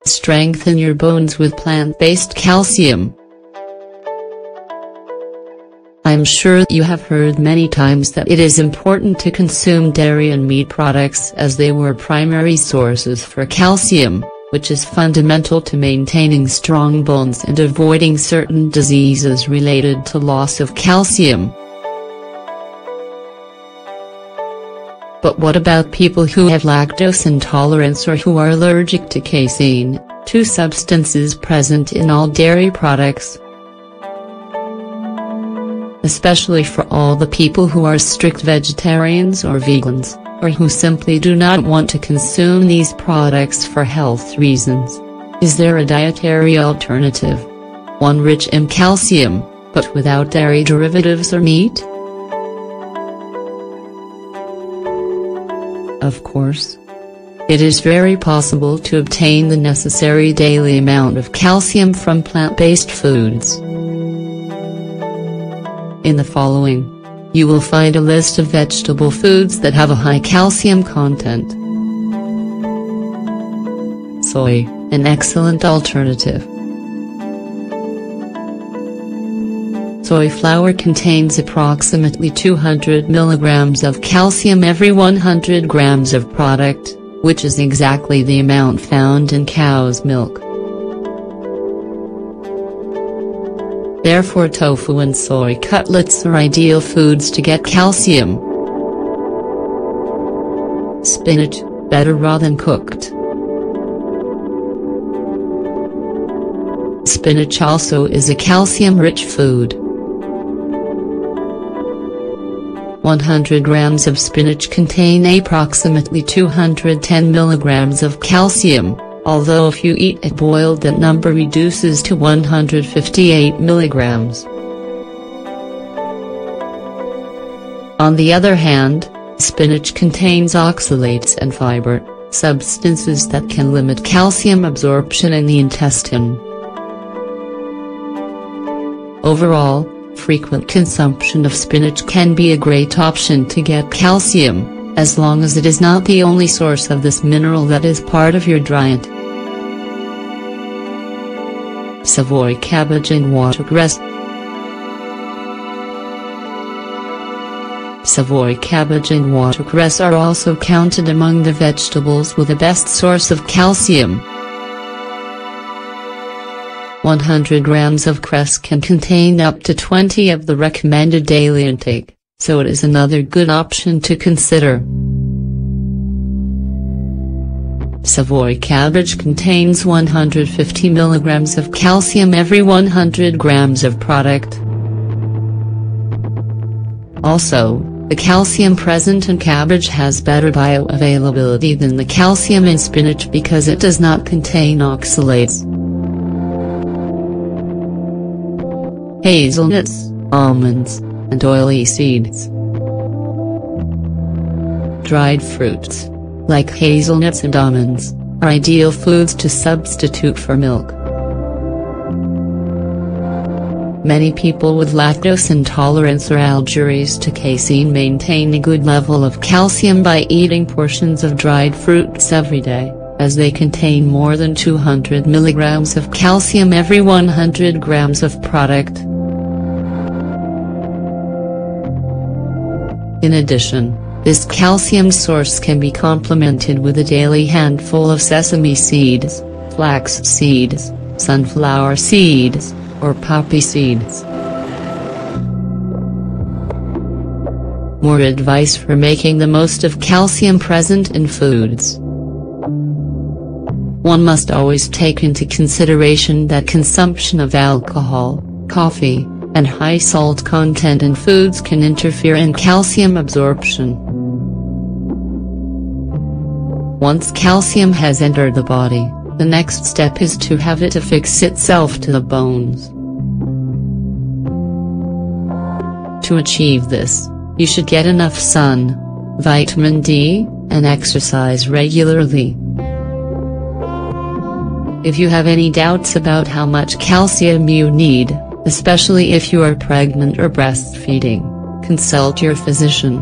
Strengthen your bones with plant-based calcium. I'm sure you have heard many times that it is important to consume dairy and meat products as they were primary sources for calcium, which is fundamental to maintaining strong bones and avoiding certain diseases related to loss of calcium. But what about people who have lactose intolerance or who are allergic to casein, two substances present in all dairy products? Especially for all the people who are strict vegetarians or vegans, or who simply do not want to consume these products for health reasons. Is there a dietary alternative? One rich in calcium, but without dairy derivatives or meat? Of course. It is very possible to obtain the necessary daily amount of calcium from plant-based foods. In the following, you will find a list of vegetable foods that have a high calcium content. Soy, an excellent alternative. Soy flour contains approximately 200 mg of calcium every 100 grams of product, which is exactly the amount found in cow's milk. Therefore, tofu and soy cutlets are ideal foods to get calcium. Spinach, better raw than cooked. Spinach also is a calcium-rich food. 100 grams of spinach contain approximately 210 mg of calcium, although if you eat it boiled that number reduces to 158 mg. On the other hand, spinach contains oxalates and fiber, substances that can limit calcium absorption in the intestine. Overall, frequent consumption of spinach can be a great option to get calcium, as long as it is not the only source of this mineral that is part of your diet. Savoy cabbage and watercress. Savoy cabbage and watercress are also counted among the vegetables with the best source of calcium. 100 grams of cress can contain up to 20 of the recommended daily intake, so it is another good option to consider. Savoy cabbage contains 150 mg of calcium every 100 grams of product. Also, the calcium present in cabbage has better bioavailability than the calcium in spinach because it does not contain oxalates. Hazelnuts, almonds, and oily seeds. Dried fruits, like hazelnuts and almonds, are ideal foods to substitute for milk. Many people with lactose intolerance or allergies to casein maintain a good level of calcium by eating portions of dried fruits every day, as they contain more than 200 mg of calcium every 100 grams of product. In addition, this calcium source can be complemented with a daily handful of sesame seeds, flax seeds, sunflower seeds, or poppy seeds. More advice for making the most of calcium present in foods. One must always take into consideration that consumption of alcohol, coffee, and high salt content in foods can interfere in calcium absorption. Once calcium has entered the body, the next step is to have it affix itself to the bones. To achieve this, you should get enough sun, vitamin D, and exercise regularly. If you have any doubts about how much calcium you need, especially if you are pregnant or breastfeeding, consult your physician.